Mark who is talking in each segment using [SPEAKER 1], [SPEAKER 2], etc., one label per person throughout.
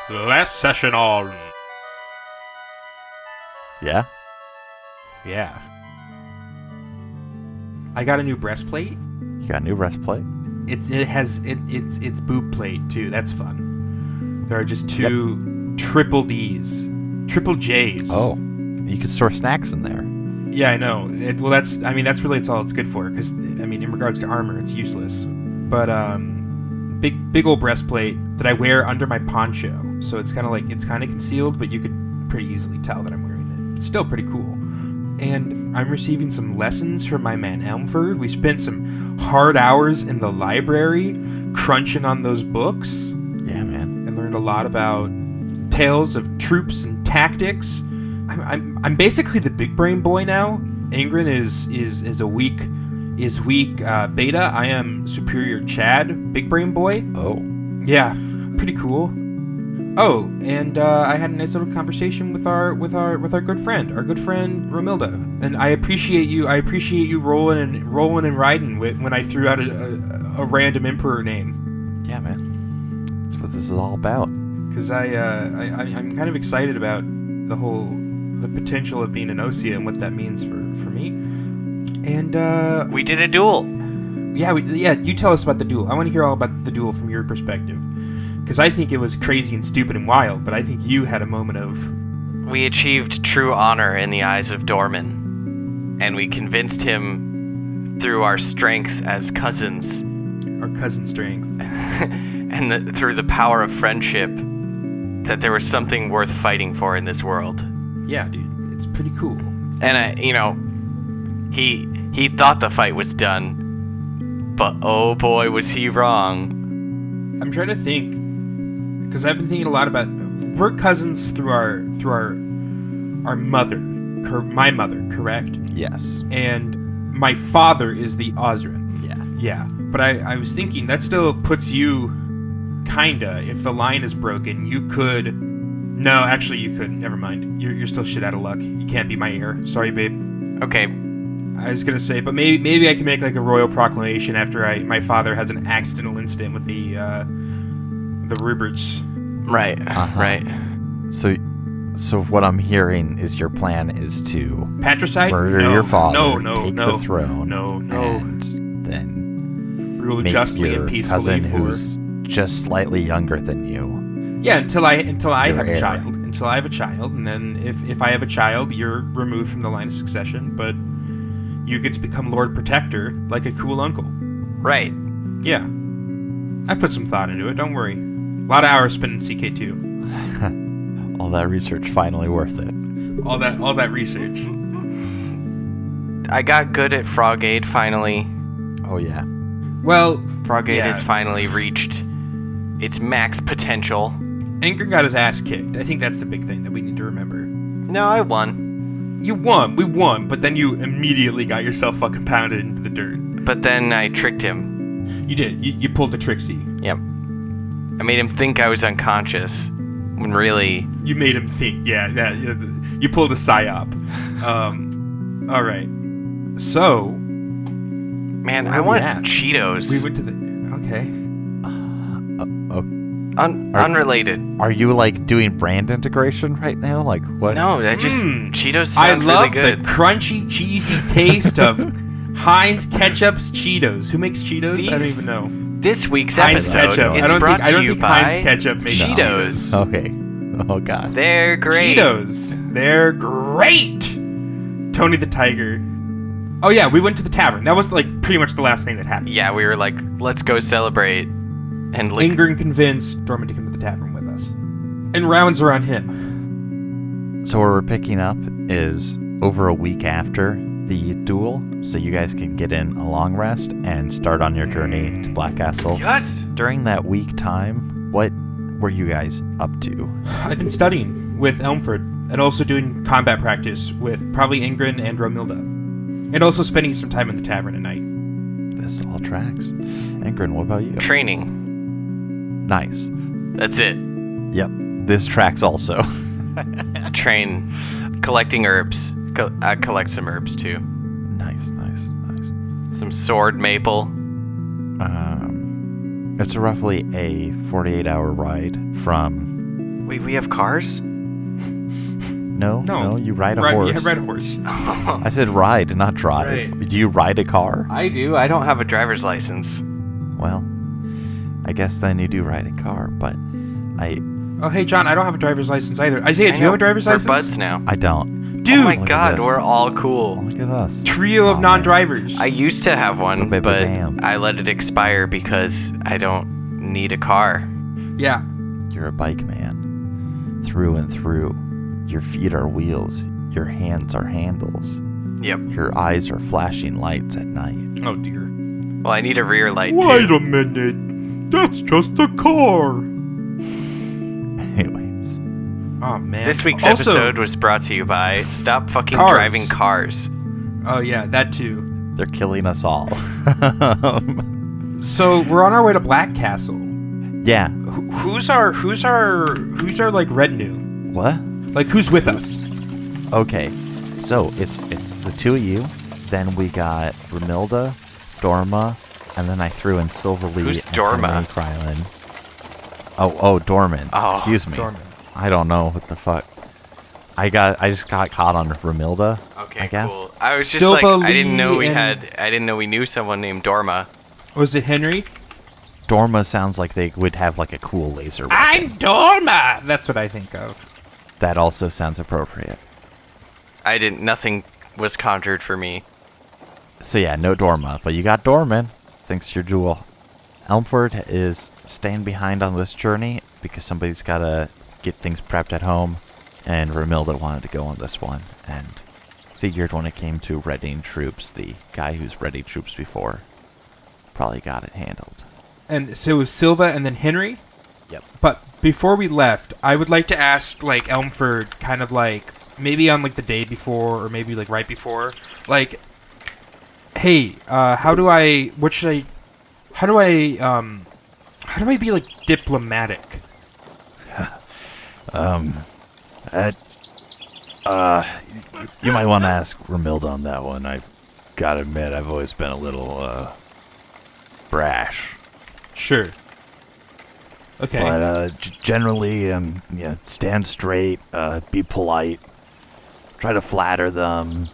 [SPEAKER 1] Last session on.
[SPEAKER 2] Yeah?
[SPEAKER 1] Yeah. I got a new breastplate.
[SPEAKER 2] You got a new breastplate?
[SPEAKER 1] It's boob plate too. That's fun. There are just two triple D's, triple J's.
[SPEAKER 2] Oh, you could store snacks in there.
[SPEAKER 1] Yeah, I know. That's really all it's good for. Because in regards to armor, it's useless. But big old breastplate that I wear under my poncho. So it's kind of concealed, but you could pretty easily tell that I'm wearing it. It's still pretty cool. And I'm receiving some lessons from my man Elmford. We spent some hard hours in the library crunching on those books.
[SPEAKER 2] Yeah, man.
[SPEAKER 1] And learned a lot about tales of troops and tactics. I'm basically the big brain boy now. Engrin is a weak beta. I am superior Chad, big brain boy.
[SPEAKER 2] Oh.
[SPEAKER 1] Yeah, pretty cool. Oh, and I had a nice little conversation with our good friend Romilda, and I appreciate you rolling and riding when I threw out a random emperor name.
[SPEAKER 2] Yeah, man. That's what this is all about.
[SPEAKER 1] Because I'm kind of excited about the potential of being an Ossia and what that means for me. And
[SPEAKER 3] we did a duel.
[SPEAKER 1] Yeah, you tell us about the duel. I want to hear all about the duel from your perspective. Because I think it was crazy and stupid and wild, but I think you had a moment of...
[SPEAKER 3] We achieved true honor in the eyes of Dorman, and we convinced him through our strength as cousins.
[SPEAKER 1] Our cousin strength.
[SPEAKER 3] And through the power of friendship, that there was something worth fighting for in this world.
[SPEAKER 1] Yeah, dude, it's pretty cool.
[SPEAKER 3] And, he thought the fight was done, but oh boy, was he wrong.
[SPEAKER 1] I'm trying to think... Because I've been thinking a lot about... We're cousins through our mother. My mother, correct?
[SPEAKER 2] Yes.
[SPEAKER 1] And my father is the Ossran.
[SPEAKER 2] Yeah.
[SPEAKER 1] Yeah. But I was thinking, that still puts you... Kinda. If the line is broken, you could... No, actually you couldn't. Never mind. You're still shit out of luck. You can't be my heir. Sorry, babe.
[SPEAKER 3] Okay.
[SPEAKER 1] I was gonna say, but maybe I can make like a royal proclamation after my father has an accidental incident with the Ruberts.
[SPEAKER 3] Right, right.
[SPEAKER 2] So what I'm hearing is your plan is to
[SPEAKER 1] patricide,
[SPEAKER 2] murder your father, take
[SPEAKER 1] the
[SPEAKER 2] throne,
[SPEAKER 1] no,
[SPEAKER 2] and then
[SPEAKER 1] rule
[SPEAKER 2] make
[SPEAKER 1] justly
[SPEAKER 2] your
[SPEAKER 1] and peacefully
[SPEAKER 2] cousin who's just slightly younger than you.
[SPEAKER 1] Yeah, until I have
[SPEAKER 2] heir.
[SPEAKER 1] a child. Until I have a child, and then if I have a child, you're removed from the line of succession, but you get to become Lord Protector like a cool uncle.
[SPEAKER 3] Right.
[SPEAKER 1] Yeah. I put some thought into it, don't worry. A lot of hours spent in CK2.
[SPEAKER 2] All that research finally worth it.
[SPEAKER 1] All that research.
[SPEAKER 3] I got good at Frogade finally.
[SPEAKER 2] Oh yeah.
[SPEAKER 1] Well,
[SPEAKER 3] Frogade has finally reached its max potential.
[SPEAKER 1] Engrin got his ass kicked. I think that's the big thing that we need to remember.
[SPEAKER 3] No, I won.
[SPEAKER 1] You won. We won, but then you immediately got yourself fucking pounded into the dirt.
[SPEAKER 3] But then I tricked him.
[SPEAKER 1] You did. You pulled the Trixie.
[SPEAKER 3] Yep. I made him think I was unconscious, when really...
[SPEAKER 1] You made him think, yeah. You pulled a psyop. All right. So...
[SPEAKER 3] Man, I want Cheetos.
[SPEAKER 1] We went to the... Okay.
[SPEAKER 3] Unrelated.
[SPEAKER 2] Are you, like, doing brand integration right now? Like, what?
[SPEAKER 3] No, Cheetos sound really good.
[SPEAKER 1] I love the crunchy, cheesy taste of Heinz Ketchup's Cheetos. Who makes Cheetos? I don't even know.
[SPEAKER 3] This week's
[SPEAKER 1] Heinz
[SPEAKER 3] episode
[SPEAKER 1] Ketchup.
[SPEAKER 3] is brought to you by
[SPEAKER 1] Heinz Ketchup makes
[SPEAKER 3] Cheetos.
[SPEAKER 2] Okay. Oh, God.
[SPEAKER 3] They're great.
[SPEAKER 1] Cheetos. They're great. Tony the Tiger. Oh, yeah, we went to the tavern. That was, like, pretty much the last thing that happened.
[SPEAKER 3] Yeah, we were like, let's go celebrate. And
[SPEAKER 1] Engrin convinced Dorman to come to the tavern with us. And rounds are on him.
[SPEAKER 2] So where we're picking up is over a week after the duel, so you guys can get in a long rest and start on your journey to Blackcastle.
[SPEAKER 3] Yes!
[SPEAKER 2] During that week time, what were you guys up to?
[SPEAKER 1] I've been studying with Elmford and also doing combat practice with probably Engrin and Romilda. And also spending some time in the tavern at night.
[SPEAKER 2] This all tracks. Engrin, what about you?
[SPEAKER 3] Training.
[SPEAKER 2] Nice.
[SPEAKER 3] That's it.
[SPEAKER 2] Yep. This tracks also.
[SPEAKER 3] Train. Collecting herbs. I collect some herbs too.
[SPEAKER 2] Nice.
[SPEAKER 3] Some sword maple.
[SPEAKER 2] It's roughly a 48-hour ride from
[SPEAKER 3] Wait, we have cars?
[SPEAKER 2] No, you ride a horse.
[SPEAKER 1] Yeah, ride a horse.
[SPEAKER 2] I said ride, not drive.
[SPEAKER 1] Right.
[SPEAKER 2] Do you ride a car?
[SPEAKER 3] I do. I don't have a driver's license.
[SPEAKER 2] Well, I guess then you do ride a car, but
[SPEAKER 1] Oh, hey, John, I don't have a driver's license either. Isaiah, do you have a driver's license?
[SPEAKER 3] We're buds now.
[SPEAKER 2] I don't.
[SPEAKER 1] Dude!
[SPEAKER 3] Oh my
[SPEAKER 2] Look at
[SPEAKER 3] god,
[SPEAKER 2] this.
[SPEAKER 3] we're all cool.
[SPEAKER 2] Look at us.
[SPEAKER 1] Trio of
[SPEAKER 2] Oh,
[SPEAKER 1] non-drivers.
[SPEAKER 3] I used to have one, but
[SPEAKER 2] Ba-ba-ba-bam.
[SPEAKER 3] I let it expire because I don't need a car.
[SPEAKER 1] Yeah.
[SPEAKER 2] You're a bike man. Through and through. Your feet are wheels. Your hands are handles.
[SPEAKER 3] Yep.
[SPEAKER 2] Your eyes are flashing lights at night.
[SPEAKER 1] Oh, dear.
[SPEAKER 3] Well, I need a rear light
[SPEAKER 1] Wait
[SPEAKER 3] too.
[SPEAKER 1] a minute. That's just a car.
[SPEAKER 2] Anyways.
[SPEAKER 1] Oh, man.
[SPEAKER 3] This week's
[SPEAKER 1] Also-
[SPEAKER 3] episode was brought to you by Stop Fucking
[SPEAKER 1] Cars.
[SPEAKER 3] Driving Cars.
[SPEAKER 1] Oh, yeah, that too.
[SPEAKER 2] They're killing us all.
[SPEAKER 1] So, we're on our way to Blackcastle.
[SPEAKER 2] Yeah.
[SPEAKER 1] Who's our like retinue?
[SPEAKER 2] What?
[SPEAKER 1] Like who's with us?
[SPEAKER 2] Okay. So it's the two of you. Then we got Romilda, Dorma, and then I threw in Silverlee.
[SPEAKER 3] Who's
[SPEAKER 2] and
[SPEAKER 3] Dorma?
[SPEAKER 2] Henry Krylan. Oh, Dorman.
[SPEAKER 3] Oh,
[SPEAKER 2] Excuse me.
[SPEAKER 1] Dorman.
[SPEAKER 2] I don't know what the fuck. I just got caught on Romilda.
[SPEAKER 3] Okay,
[SPEAKER 2] I guess.
[SPEAKER 3] cool. I was just
[SPEAKER 1] Silva
[SPEAKER 3] like, I didn't know
[SPEAKER 1] Lee and-
[SPEAKER 3] I didn't know we knew someone named Dorma.
[SPEAKER 1] Was it Henry?
[SPEAKER 2] Dorma sounds like they would have like a cool laser weapon.
[SPEAKER 1] I'm Dorma. That's what I think of.
[SPEAKER 2] That also sounds appropriate.
[SPEAKER 3] Nothing was conjured for me.
[SPEAKER 2] So yeah, no Dorma, but you got Dorman. Thanks your jewel. Elmford is staying behind on this journey because somebody's gotta get things prepped at home, and Romilda wanted to go on this one, and figured when it came to readying troops, the guy who's readied troops before probably got it handled.
[SPEAKER 1] And so it was Silva and then Henry?
[SPEAKER 2] Yep.
[SPEAKER 1] But before we left, I would like to ask, like, Elmford, kind of like, maybe on, like, the day before, or maybe, like, right before, like, hey, how do I be, like, diplomatic?
[SPEAKER 2] You might want to ask Romilda on that one. I've gotta admit, I've always been a little, brash.
[SPEAKER 1] Sure. Okay.
[SPEAKER 2] But generally, stand straight, be polite, try to flatter them,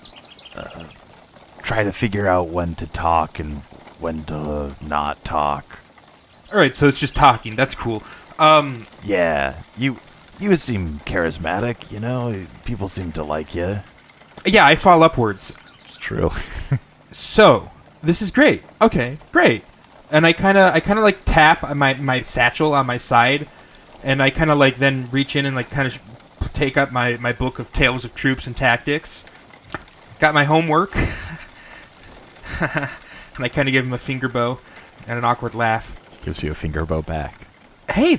[SPEAKER 2] try to figure out when to talk and when to not talk.
[SPEAKER 1] Alright, so it's just talking. That's cool.
[SPEAKER 2] Yeah, you seem charismatic, you know? People seem to like you.
[SPEAKER 1] Yeah, I fall upwards.
[SPEAKER 2] It's true.
[SPEAKER 1] So, this is great. Okay, great. And I kind of like tap my satchel on my side, and I kind of like then reach in and like kind of take up my book of Tales of Troops and Tactics. Got my homework. And I kind of give him a finger bow and an awkward laugh.
[SPEAKER 2] Gives you a finger bow back.
[SPEAKER 1] Hey,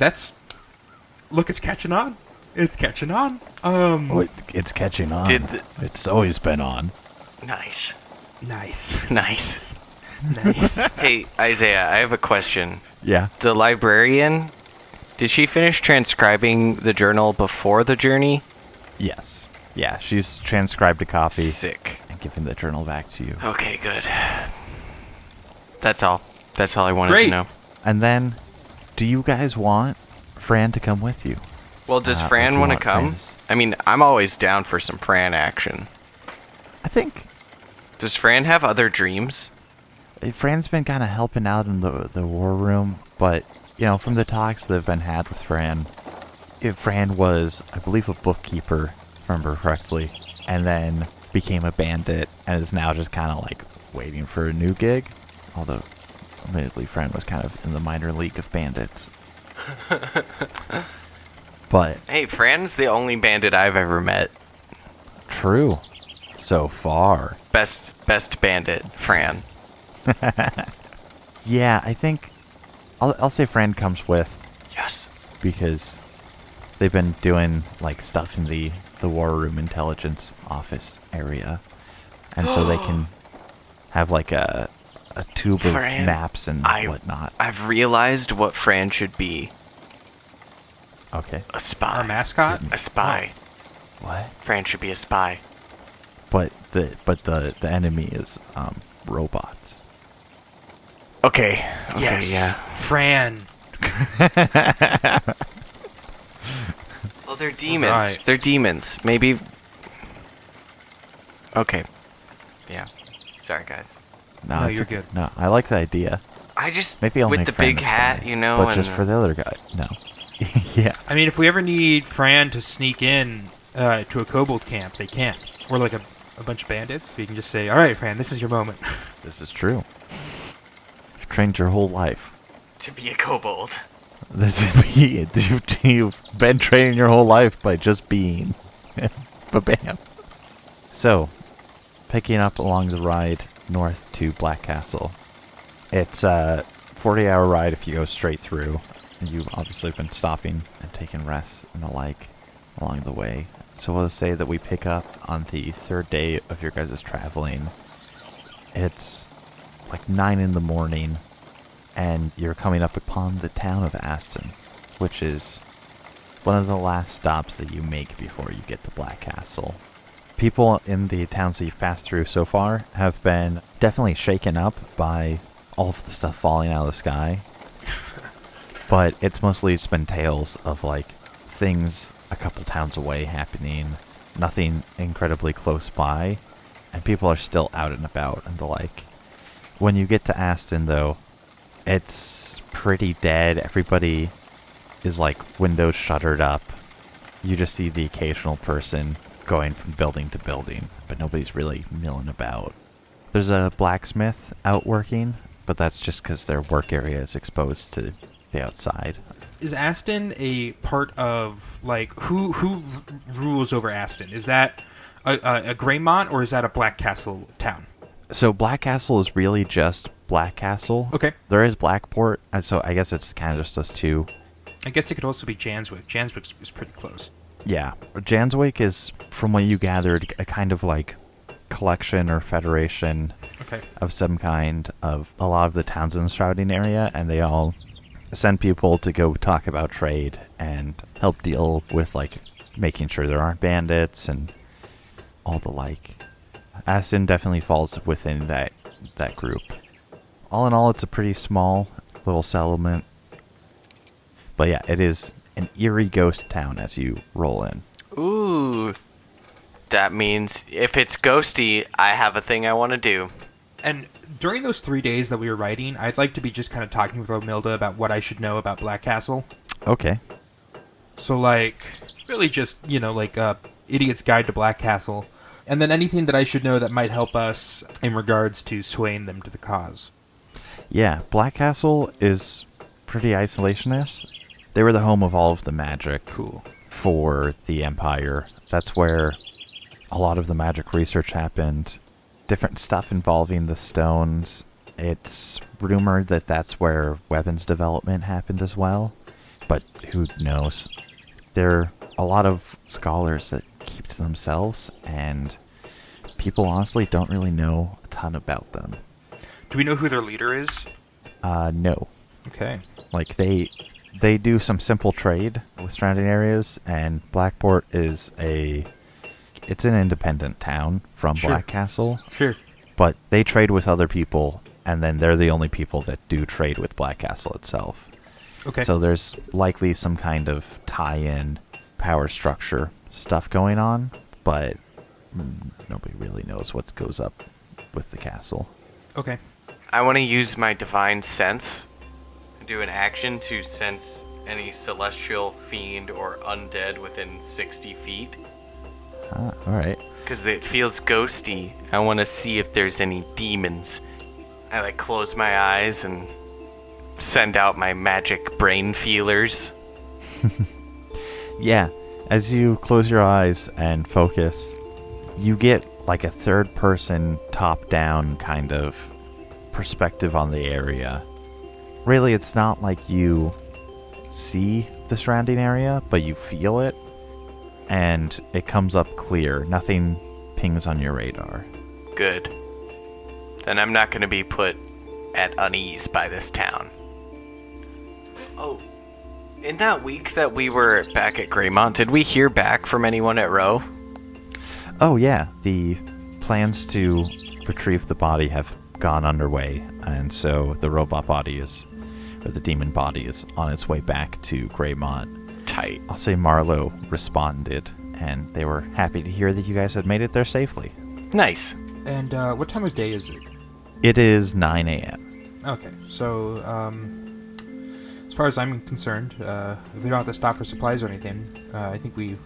[SPEAKER 1] look, it's catching on. It's catching on.
[SPEAKER 2] Oh, it's catching on. It's always been on.
[SPEAKER 3] Nice.
[SPEAKER 1] Nice.
[SPEAKER 3] Nice.
[SPEAKER 1] Nice.
[SPEAKER 3] Hey, Isaiah, I have a question.
[SPEAKER 2] Yeah.
[SPEAKER 3] The librarian, did she finish transcribing the journal before the journey?
[SPEAKER 2] Yes. Yeah, she's transcribed a copy
[SPEAKER 3] Sick.
[SPEAKER 2] and given the journal back to you.
[SPEAKER 3] Okay, good. That's all. That's all I wanted
[SPEAKER 1] Great.
[SPEAKER 3] to know.
[SPEAKER 2] And then, do you guys want Fran to come with you?
[SPEAKER 3] Well, does
[SPEAKER 2] or do
[SPEAKER 3] Fran
[SPEAKER 2] you
[SPEAKER 3] want to
[SPEAKER 2] want
[SPEAKER 3] come?
[SPEAKER 2] Fran's-
[SPEAKER 3] I mean, I'm always down for some Fran action.
[SPEAKER 2] I think
[SPEAKER 3] Does Fran have other dreams?
[SPEAKER 2] Fran's been kind of helping out in the war room, but, you know, from the talks that have been had with Fran, Fran was, I believe, a bookkeeper, if I remember correctly, and then became a bandit, and is now just kind of, like, waiting for a new gig. Although, admittedly, Fran was kind of in the minor league of bandits. But,
[SPEAKER 3] Hey, Fran's the only bandit I've ever met.
[SPEAKER 2] true. So far.
[SPEAKER 3] Best bandit, Fran.
[SPEAKER 2] Yeah, I think I'll say Fran comes with,
[SPEAKER 3] Yes.
[SPEAKER 2] because they've been doing like stuff in the war room intelligence office area, and so they can have like a tube of
[SPEAKER 3] Fran,
[SPEAKER 2] maps and whatnot.
[SPEAKER 3] I've realized what Fran should be.
[SPEAKER 2] Okay.
[SPEAKER 3] A spy.
[SPEAKER 1] Our mascot?
[SPEAKER 3] A spy.
[SPEAKER 2] What?
[SPEAKER 3] Fran should be a spy.
[SPEAKER 2] But the enemy is robots.
[SPEAKER 3] Okay. Okay,
[SPEAKER 1] Yes.
[SPEAKER 3] yeah.
[SPEAKER 1] Fran.
[SPEAKER 3] they're demons.
[SPEAKER 1] Right.
[SPEAKER 3] They're demons. Maybe. Okay. Yeah. Sorry, guys.
[SPEAKER 1] No,
[SPEAKER 2] it's
[SPEAKER 1] you're
[SPEAKER 2] okay.
[SPEAKER 1] good.
[SPEAKER 2] No, I like the idea.
[SPEAKER 3] I just
[SPEAKER 2] Maybe I'll
[SPEAKER 3] with
[SPEAKER 2] make
[SPEAKER 3] the
[SPEAKER 2] Fran
[SPEAKER 3] big
[SPEAKER 2] the
[SPEAKER 3] hat,
[SPEAKER 2] spy,
[SPEAKER 3] you know.
[SPEAKER 2] but
[SPEAKER 3] and,
[SPEAKER 2] just for the other guy. No. Yeah.
[SPEAKER 1] I mean, if we ever need Fran to sneak in to a kobold camp, they can't. Or like a bunch of bandits. We can just say, all right, Fran, this is your moment.
[SPEAKER 2] This is true. You've trained your whole life.
[SPEAKER 3] to be a kobold.
[SPEAKER 2] You've been training your whole life by just being. Ba-bam. So, picking up along the ride north to Blackcastle. It's a 40-hour ride if you go straight through. You've obviously been stopping and taking rests and the like along the way. So we'll say that we pick up on the third day of your guys' traveling. It's like 9 in the morning, and you're coming up upon the town of Aston, which is one of the last stops that you make before you get to Blackcastle. People in the towns that you've passed through so far have been definitely shaken up by all of the stuff falling out of the sky. But it's mostly just been tales of like things a couple towns away happening, nothing incredibly close by, and people are still out and about and the like. When you get to Aston though, it's pretty dead. Everybody is like windows shuttered up. You just see the occasional person going from building to building, but nobody's really milling about. There's a blacksmith out working, but that's just because their work area is exposed to the outside.
[SPEAKER 1] Is Aston a part of, like, who rules over Aston? Is that a Greymont, or is that a Blackcastle town?
[SPEAKER 2] So Blackcastle is really just Blackcastle.
[SPEAKER 1] Okay.
[SPEAKER 2] There is Blackport, and so I guess it's kind of just us two.
[SPEAKER 1] I guess it could also be Janswick. Janswick is pretty close.
[SPEAKER 2] Yeah. Janswick is, from what you gathered, a kind of like collection or federation
[SPEAKER 1] Okay.
[SPEAKER 2] of some kind of a lot of the towns in the surrounding area, and they all send people to go talk about trade and help deal with like making sure there aren't bandits and all the like. Aston definitely falls within that group. All in all, it's a pretty small little settlement. But yeah, it is an eerie ghost town as you roll in.
[SPEAKER 3] Ooh. That means if it's ghosty, I have a thing I want to do.
[SPEAKER 1] And during those 3 days that we were riding, I'd like to be just kind of talking with Romilda about what I should know about Blackcastle.
[SPEAKER 2] Okay.
[SPEAKER 1] So, like, really just, like, Idiot's Guide to Blackcastle. And then anything that I should know that might help us in regards to swaying them to the cause.
[SPEAKER 2] Yeah, Blackcastle is pretty isolationist. They were the home of all of the magic
[SPEAKER 1] Cool.
[SPEAKER 2] for the Empire. That's where a lot of the magic research happened. Different stuff involving the stones. It's rumored that that's where weapons development happened as well. But who knows? There are a lot of scholars that keep to themselves, and people honestly don't really know a ton about them.
[SPEAKER 1] Do we know who their leader is?
[SPEAKER 2] No.
[SPEAKER 1] Okay.
[SPEAKER 2] Like, they do some simple trade with surrounding areas, and Blackport is it's an independent town from
[SPEAKER 1] Sure.
[SPEAKER 2] Blackcastle,
[SPEAKER 1] Sure.
[SPEAKER 2] but they trade with other people, and then they're the only people that do trade with Blackcastle itself.
[SPEAKER 1] Okay.
[SPEAKER 2] So there's likely some kind of tie-in power structure stuff going on, but nobody really knows what goes up with the castle.
[SPEAKER 1] Okay.
[SPEAKER 3] I want to use my divine sense, do an action to sense any celestial, fiend, or undead within 60 feet.
[SPEAKER 2] Alright.
[SPEAKER 3] Because it feels ghosty. I want to see if there's any demons. I like close my eyes and send out my magic brain feelers.
[SPEAKER 2] Yeah, as you close your eyes and focus, you get like a third-person, top-down kind of perspective on the area. Really, it's not like you see the surrounding area, but you feel it, and it comes up clear. Nothing pings on your radar.
[SPEAKER 3] Good. Then I'm not going to be put at unease by this town. Oh, in that week that we were back at Greymont, did we hear back from anyone at Row?
[SPEAKER 2] Oh yeah, the plans to retrieve the body have gone underway, and so the robot body the demon body is on its way back to Greymont.
[SPEAKER 3] tight.
[SPEAKER 2] I'll say Marlowe responded, and they were happy to hear that you guys had made it there safely.
[SPEAKER 3] Nice.
[SPEAKER 1] And what time of day is it?
[SPEAKER 2] It is 9 a.m.
[SPEAKER 1] Okay, so as far as I'm concerned, if we don't have to stop for supplies or anything, I think we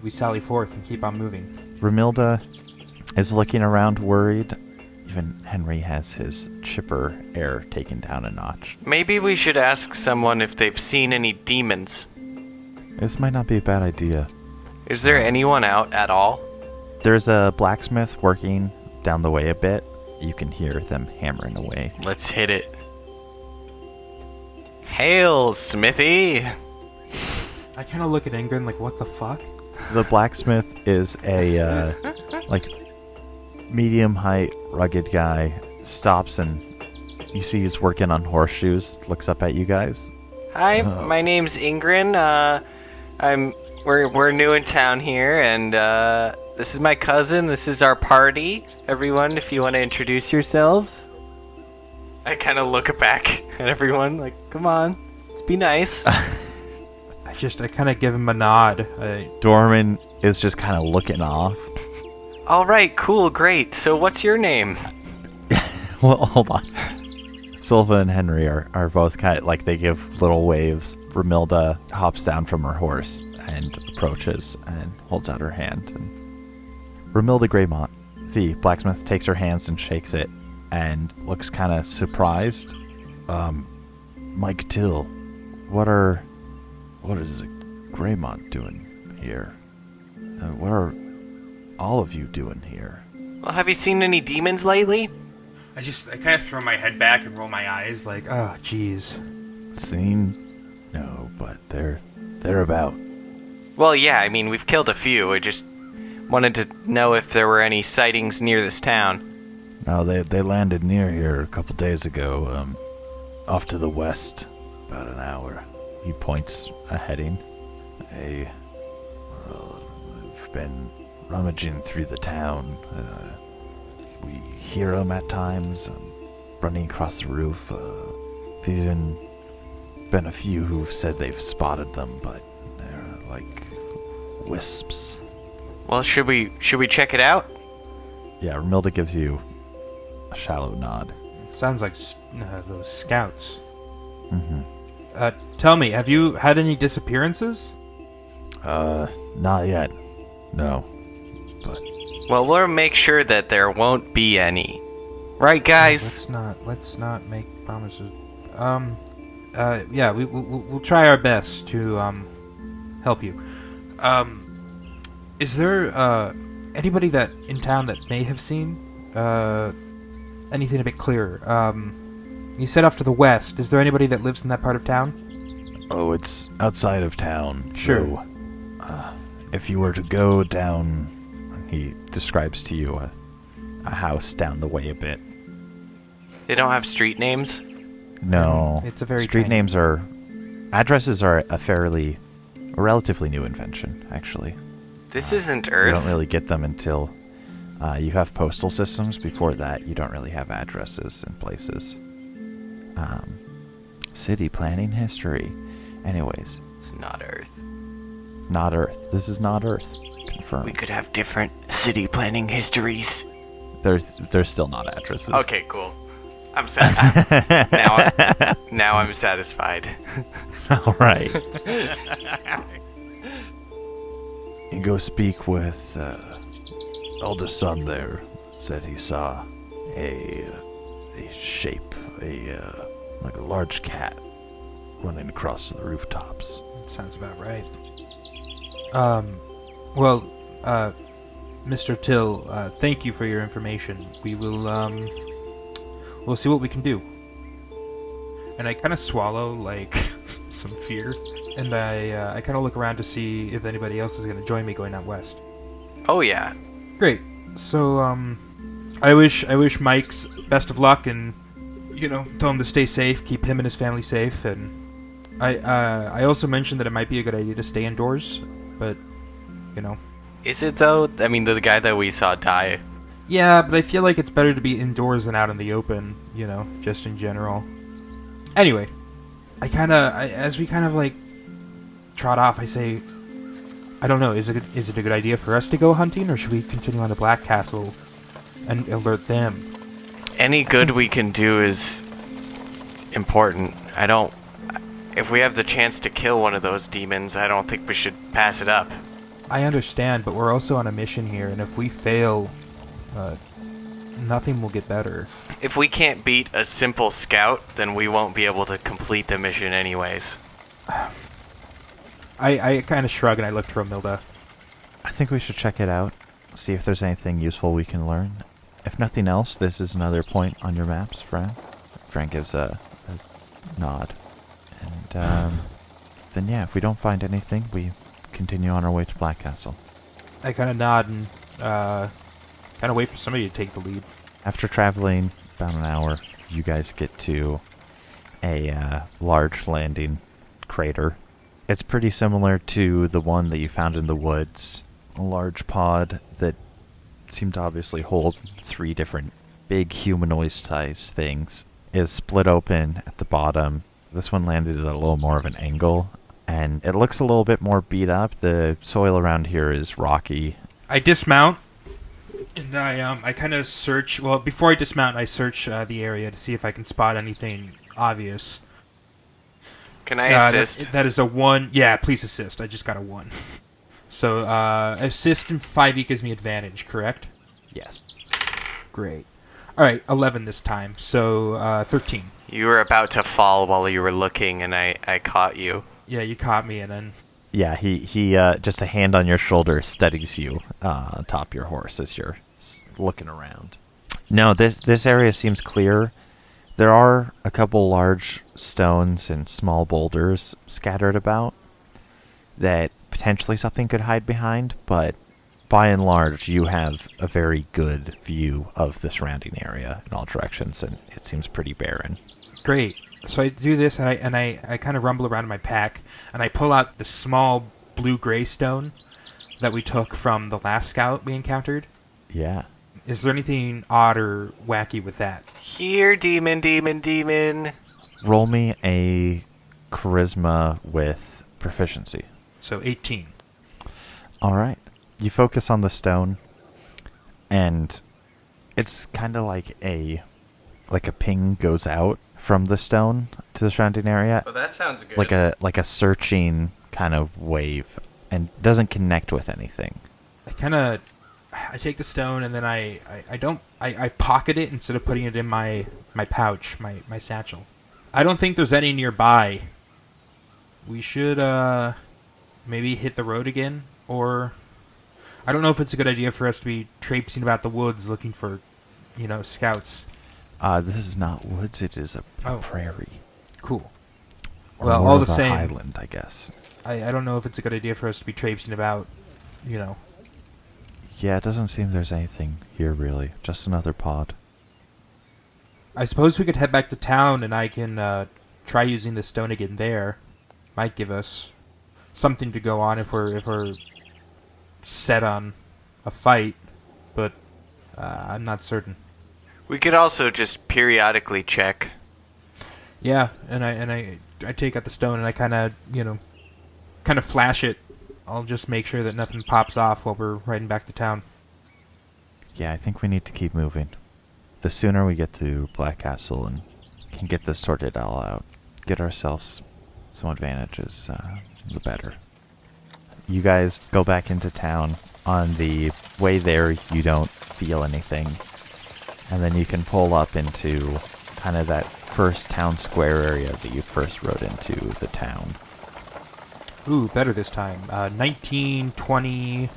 [SPEAKER 1] sally forth and keep on moving.
[SPEAKER 2] Romilda is looking around worried. Even Henry has his chipper air taken down a notch.
[SPEAKER 3] Maybe we should ask someone if they've seen any demons.
[SPEAKER 2] This might not be a bad idea.
[SPEAKER 3] Is there anyone out at all?
[SPEAKER 2] There's a blacksmith working down the way a bit. You can hear them hammering away.
[SPEAKER 3] Let's hit it. Hail, Smithy!
[SPEAKER 1] I kind of look at Engrin like, what the fuck?
[SPEAKER 2] The blacksmith is a, medium height, rugged guy. Stops and you see he's working on horseshoes. Looks up at you guys.
[SPEAKER 3] Hi, my name's Engrin. We're new in town here, and this is my cousin. This is our party. Everyone, if you want to introduce yourselves. I kind of look back at everyone like, come on, let's be nice.
[SPEAKER 1] I kind of give him a nod.
[SPEAKER 2] Dorman is just kind of looking off.
[SPEAKER 3] All right, cool, great. So what's your name?
[SPEAKER 2] Well, hold on. Silva and Henry are both kind of like they give little waves. Romilda hops down from her horse and approaches and holds out her hand. And Romilda Greymont, the blacksmith, takes her hands and shakes it and looks kind of surprised. Mike Till, what is Greymont doing here? What are all of you doing here?
[SPEAKER 3] Well, have you seen any demons lately?
[SPEAKER 1] I kind of throw my head back and roll my eyes like, oh, jeez.
[SPEAKER 2] Seen? No, but they're about.
[SPEAKER 3] Well, yeah, I mean, we've killed a few. I just wanted to know if there were any sightings near this town.
[SPEAKER 2] No, they landed near here a couple days ago, off to the west, about an hour. He points a heading. They've been rummaging through the town. We hear them at times, running across the roof. There's even been a few who've said they've spotted them, but they're like wisps.
[SPEAKER 3] Well, should we check it out?
[SPEAKER 2] Yeah, Romilda gives you a shallow nod.
[SPEAKER 1] Sounds like those scouts.
[SPEAKER 2] Mm-hmm.
[SPEAKER 1] Tell me, have you had any disappearances?
[SPEAKER 2] Not yet. No. But
[SPEAKER 3] Well, we'll make sure that there won't be any. Right, guys?
[SPEAKER 1] Let's not make promises. Yeah, we'll try our best to help you. Is there anybody that in town that may have seen anything a bit clearer? You said off to the west. Is there anybody that lives in that part of town?
[SPEAKER 2] oh, it's outside of town.
[SPEAKER 1] Sure.
[SPEAKER 2] So, if you were to go down, he describes to you a house down the way a bit.
[SPEAKER 3] They don't have street names?
[SPEAKER 2] No,
[SPEAKER 1] It's a very
[SPEAKER 2] street
[SPEAKER 1] tiny-
[SPEAKER 2] names are addresses are a relatively new invention, actually.
[SPEAKER 3] This isn't
[SPEAKER 2] You
[SPEAKER 3] Earth.
[SPEAKER 2] don't really get them until you have postal systems. Before that, you don't really have addresses in places. City planning history. Anyways,
[SPEAKER 3] It's not Earth.
[SPEAKER 2] not Earth. This is not Earth. Confirmed.
[SPEAKER 3] We could have different city planning histories.
[SPEAKER 2] There's still not addresses.
[SPEAKER 3] Okay, cool. I'm sad. Now I'm satisfied.
[SPEAKER 2] All right. You go speak with eldest son there. Said he saw a shape, like a large cat running across the rooftops.
[SPEAKER 1] That sounds about right. Well, Mr. Till, thank you for your information. We will, we'll see what we can do. And I kind of swallow, like, some fear. And I kind of look around to see if anybody else is going to join me going out west.
[SPEAKER 3] Oh, yeah.
[SPEAKER 1] Great. So, I wish Mike's best of luck and, tell him to stay safe, keep him and his family safe, and I also mentioned that it might be a good idea to stay indoors, but,
[SPEAKER 3] Is it, though? I mean, the guy that we saw die.
[SPEAKER 1] Yeah, but I feel like it's better to be indoors than out in the open, just in general. Anyway, as we kind of, like, trot off, I say, I don't know, is it a good idea for us to go hunting, or should we continue on to Blackcastle and alert them?
[SPEAKER 3] Any good we can do is important. If we have the chance to kill one of those demons, I don't think we should pass it up.
[SPEAKER 1] I understand, but we're also on a mission here, and if we fail, nothing will get better.
[SPEAKER 3] If we can't beat a simple scout, then we won't be able to complete the mission anyways.
[SPEAKER 1] I kind of shrug and I look to Romilda.
[SPEAKER 2] I think we should check it out, see if there's anything useful we can learn. If nothing else, this is another point on your maps, Fran. Fran gives a nod. And then yeah, if we don't find anything, we continue on our way to Blackcastle.
[SPEAKER 1] I kind of nod and kind of wait for somebody to take the lead.
[SPEAKER 2] After traveling about an hour, you guys get to a large landing crater. It's pretty similar to the one that you found in the woods. A large pod that seemed to obviously hold 3 different big humanoid-sized things is split open at the bottom. This one landed at a little more of an angle, and it looks a little bit more beat up. The soil around here is rocky.
[SPEAKER 1] I dismount, and I kind of search. Well, before I dismount, I search the area to see if I can spot anything obvious.
[SPEAKER 3] Can I assist?
[SPEAKER 1] That is a 1. Yeah, please assist. I just got a 1. So, assist and 5e gives me advantage, correct?
[SPEAKER 2] Yes.
[SPEAKER 1] Great. Alright, 11 this time, so 13.
[SPEAKER 3] You were about to fall while you were looking, and I caught you.
[SPEAKER 1] Yeah, you caught me, and then...
[SPEAKER 2] Yeah, he just a hand on your shoulder steadies you atop your horse as you're looking around. No, this area seems clear. There are a couple large stones and small boulders scattered about that potentially something could hide behind, but by and large, you have a very good view of the surrounding area in all directions, and it seems pretty barren.
[SPEAKER 1] Great. So I do this, and I kind of rumble around in my pack, and I pull out the small blue-gray stone that we took from the last scout we encountered.
[SPEAKER 2] Yeah.
[SPEAKER 1] Is there anything odd or wacky with that?
[SPEAKER 3] Here, demon.
[SPEAKER 2] Roll me a charisma with proficiency.
[SPEAKER 1] So 18.
[SPEAKER 2] All right. You focus on the stone, and it's kind of like a ping goes out from the stone to the surrounding area.
[SPEAKER 3] Well, that sounds good.
[SPEAKER 2] Like a searching kind of wave, and doesn't connect with anything.
[SPEAKER 1] I take the stone and then I pocket it instead of putting it in my pouch, my satchel. I don't think there's any nearby. We should maybe hit the road again, or I don't know if it's a good idea for us to be traipsing about the woods looking for, scouts.
[SPEAKER 2] This is not woods, it is a prairie.
[SPEAKER 1] Cool.
[SPEAKER 2] Or
[SPEAKER 1] well,
[SPEAKER 2] more
[SPEAKER 1] all the
[SPEAKER 2] of a
[SPEAKER 1] same,
[SPEAKER 2] highland, I guess.
[SPEAKER 1] I don't know if it's a good idea for us to be traipsing about,
[SPEAKER 2] Yeah, it doesn't seem there's anything here, really. Just another pod.
[SPEAKER 1] I suppose we could head back to town, and I can try using the stone again there. Might give us something to go on if we're set on a fight, but I'm not certain.
[SPEAKER 3] We could also just periodically check.
[SPEAKER 1] Yeah, and I take out the stone and I kind of flash it. I'll just make sure that nothing pops off while we're riding back to town.
[SPEAKER 2] Yeah, I think we need to keep moving. The sooner we get to Blackcastle and can get this sorted all out, get ourselves some advantages, the better. You guys go back into town. On the way there, you don't feel anything. And then you can pull up into kind of that first town square area that you first rode into the town.
[SPEAKER 1] Ooh, better this time. 19, 20,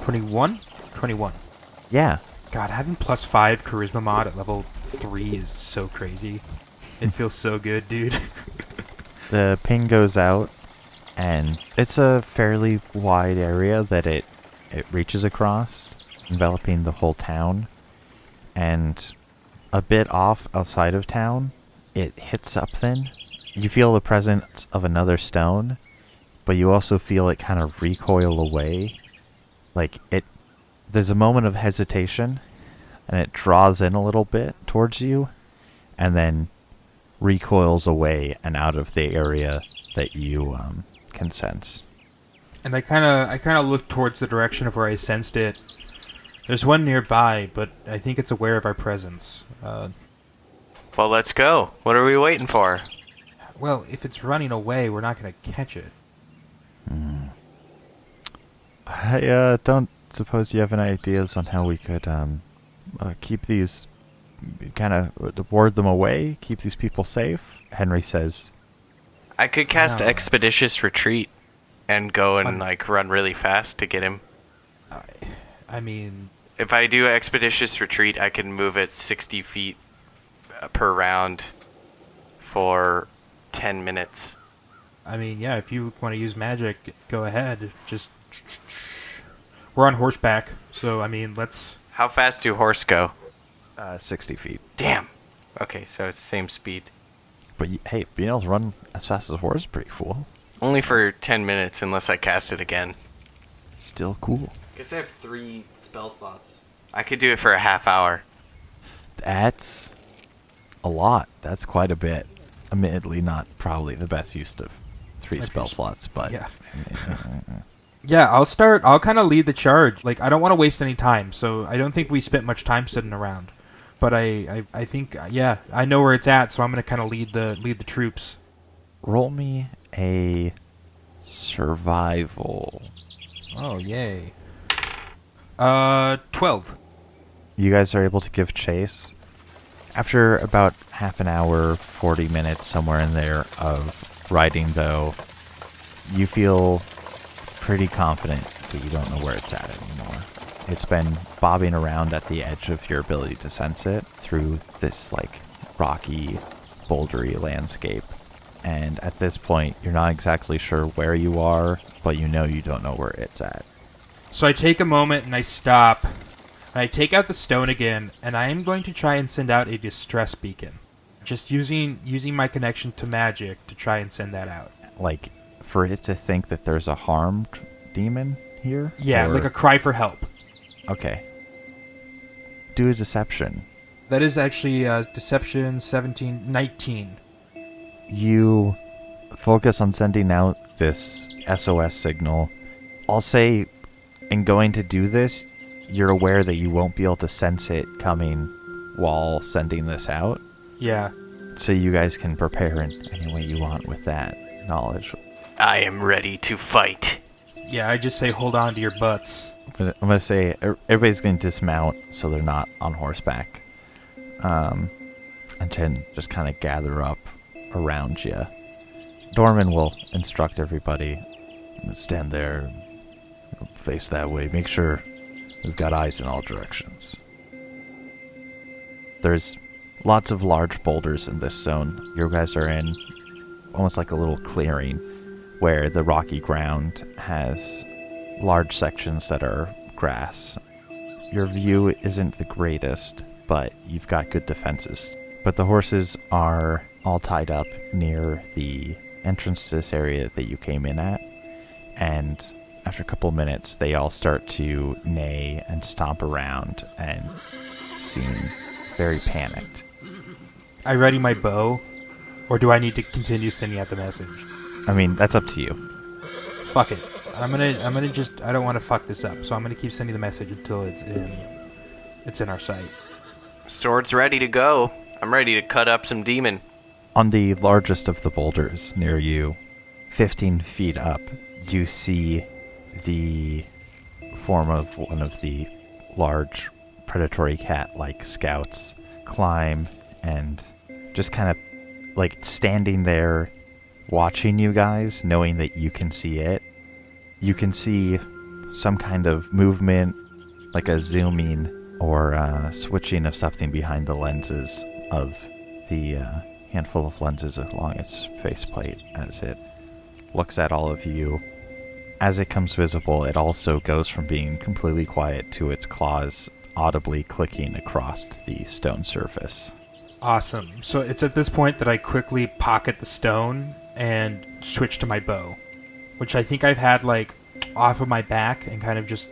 [SPEAKER 1] 21? 21.
[SPEAKER 2] Yeah.
[SPEAKER 1] God, having +5 charisma mod at level 3 is so crazy. It feels so good, dude.
[SPEAKER 2] The ping goes out, and it's a fairly wide area that it reaches across, enveloping the whole town. And a bit off outside of town, it hits something. You feel the presence of another stone, but you also feel it kind of recoil away. There's a moment of hesitation, and it draws in a little bit towards you, and then recoils away and out of the area that you can sense.
[SPEAKER 1] And I kind of look towards the direction of where I sensed it. There's one nearby, but I think it's aware of our presence.
[SPEAKER 3] Well, let's go. What are we waiting for?
[SPEAKER 1] Well, if it's running away, we're not going to catch it.
[SPEAKER 2] I don't suppose you have any ideas on how we could keep these, kind of ward them away, keep these people safe? Henry says.
[SPEAKER 3] I could cast
[SPEAKER 1] No.
[SPEAKER 3] Expeditious Retreat and go and run really fast to get him.
[SPEAKER 1] I mean,
[SPEAKER 3] If I do Expeditious Retreat, I can move at 60 feet per round for 10 minutes.
[SPEAKER 1] yeah, if you want to use magic, go ahead. Just... We're on horseback, so, let's...
[SPEAKER 3] How fast do horse go?
[SPEAKER 2] 60 feet.
[SPEAKER 3] Damn. Okay, so it's the same speed.
[SPEAKER 2] But hey, being able to run as fast as a horse is pretty cool.
[SPEAKER 3] Only for 10 minutes unless I cast it again.
[SPEAKER 2] Still cool.
[SPEAKER 3] I guess I have 3 spell slots. I could do it for a half hour.
[SPEAKER 2] That's a lot. That's quite a bit. Admittedly, not probably the best use of 3 spell slots, but...
[SPEAKER 1] Yeah. Yeah, I'll kind of lead the charge. I don't want to waste any time, so I don't think we spent much time sitting around. But I think, yeah, I know where it's at, so I'm going to kind of lead the troops.
[SPEAKER 2] Roll me a survival.
[SPEAKER 1] Oh, yay. 12.
[SPEAKER 2] You guys are able to give chase. After about half an hour, 40 minutes, somewhere in there, of riding, though, you feel pretty confident that you don't know where it's at anymore. It's been bobbing around at the edge of your ability to sense it through this, rocky, bouldery landscape. And at this point, you're not exactly sure where you are, but you know you don't know where it's at.
[SPEAKER 1] So I take a moment and I stop, and I take out the stone again, and I am going to try and send out a distress beacon. Just using my connection to magic to try and send that out.
[SPEAKER 2] For it to think that there's a harmed demon here?
[SPEAKER 1] Yeah,
[SPEAKER 2] Or-
[SPEAKER 1] like a cry for help.
[SPEAKER 2] Okay. Do a deception.
[SPEAKER 1] That is actually Deception 19.
[SPEAKER 2] You focus on sending out this SOS signal. I'll say, in going to do this, you're aware that you won't be able to sense it coming while sending this out.
[SPEAKER 1] Yeah.
[SPEAKER 2] So you guys can prepare in any way you want with that knowledge.
[SPEAKER 3] I am ready to fight.
[SPEAKER 1] Yeah, I just say hold on to your butts.
[SPEAKER 2] But I'm going to say everybody's going to dismount so they're not on horseback. And then just kind of gather up around you. Dorman will instruct everybody. Stand there, face that way. Make sure we've got eyes in all directions. There's lots of large boulders in this zone. You guys are in almost like a little clearing where the rocky ground has large sections that are grass. Your view isn't the greatest, but you've got good defenses. But the horses are all tied up near the entrance to this area that you came in at, and after a couple of minutes, they all start to neigh and stomp around and seem very panicked.
[SPEAKER 1] I ready my bow, or do I need to continue sending out the message?
[SPEAKER 2] That's up to you.
[SPEAKER 1] Fuck it. I'm gonna just, I don't want to fuck this up, so I'm gonna keep sending the message until it's in our sight.
[SPEAKER 3] Sword's ready to go. I'm ready to cut up some demon.
[SPEAKER 2] On the largest of the boulders near you, 15 feet up, you see the form of one of the large predatory cat-like scouts climb and just kind of standing there watching you guys, knowing that you can see it. You can see some kind of movement, like a zooming or switching of something behind the lenses of the handful of lenses along its faceplate as it looks at all of you. As it comes visible, it also goes from being completely quiet to its claws audibly clicking across the stone surface.
[SPEAKER 1] Awesome. So it's at this point that I quickly pocket the stone and switch to my bow, which I think I've had off of my back and kind of just,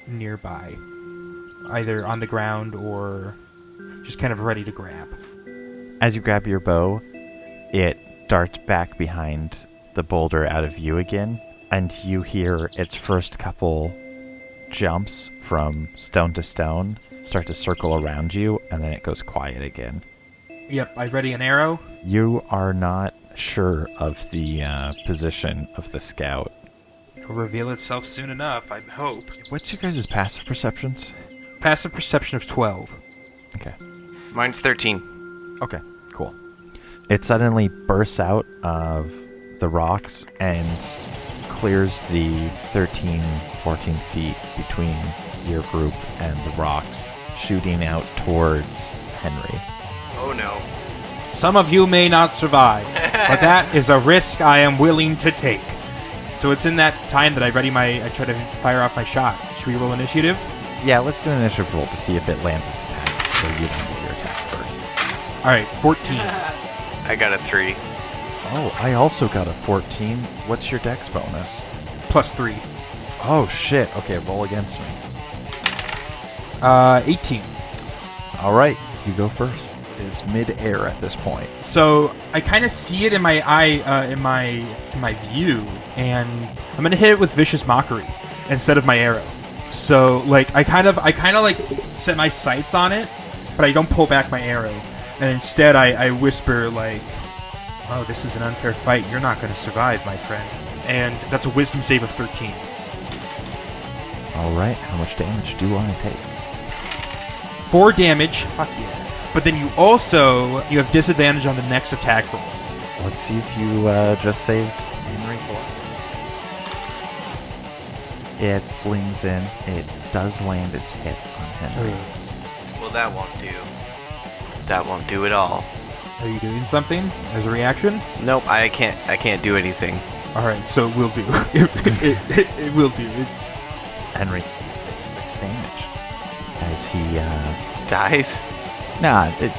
[SPEAKER 1] nearby, either on the ground or just kind of ready to grab.
[SPEAKER 2] As you grab your bow, it darts back behind the boulder out of view again, and you hear its first couple jumps from stone to stone start to circle around you, and then it goes quiet again.
[SPEAKER 1] Yep, I ready an arrow.
[SPEAKER 2] You are not sure of the position of the scout.
[SPEAKER 1] It'll reveal itself soon enough, I hope.
[SPEAKER 2] What's your guys' passive perceptions?
[SPEAKER 1] Passive perception of 12.
[SPEAKER 2] Okay.
[SPEAKER 3] Mine's 13.
[SPEAKER 2] Okay, cool. It suddenly bursts out of the rocks and clears the 13, 14 feet between your group and the rocks, shooting out towards Henry.
[SPEAKER 3] Oh no.
[SPEAKER 1] Some of you may not survive, but that is a risk I am willing to take. So it's in that time that I try to fire off my shot. Should we roll initiative?
[SPEAKER 2] Yeah, let's do an initiative roll to see if it lands its attack, so you don't get your attack first.
[SPEAKER 1] Alright, 14.
[SPEAKER 3] I got a 3.
[SPEAKER 2] Oh, I also got a 14. What's your dex bonus?
[SPEAKER 1] Plus 3.
[SPEAKER 2] Oh, shit. Okay, roll against me.
[SPEAKER 1] 18.
[SPEAKER 2] All right, you go first. It is mid-air at this point.
[SPEAKER 1] So I kind of see it in my eye, in my view, and I'm gonna hit it with vicious mockery instead of my arrow. So like I kind of like set my sights on it, but I don't pull back my arrow, and instead I whisper like, "Oh, this is an unfair fight. You're not gonna survive, my friend." And that's a wisdom save of 13.
[SPEAKER 2] All right, how much damage do I take?
[SPEAKER 1] 4 damage. Fuck yeah. But then you have disadvantage on the next attack roll.
[SPEAKER 2] Let's see if you just saved Henry's life. It flings in. It does land its hit on Henry.
[SPEAKER 3] Well, that won't do. That won't do at all.
[SPEAKER 1] Are you doing something as a reaction?
[SPEAKER 3] Nope, I can't do anything.
[SPEAKER 1] All right, so it will do. it will do.
[SPEAKER 2] Henry takes 6 damage as he
[SPEAKER 3] Dies?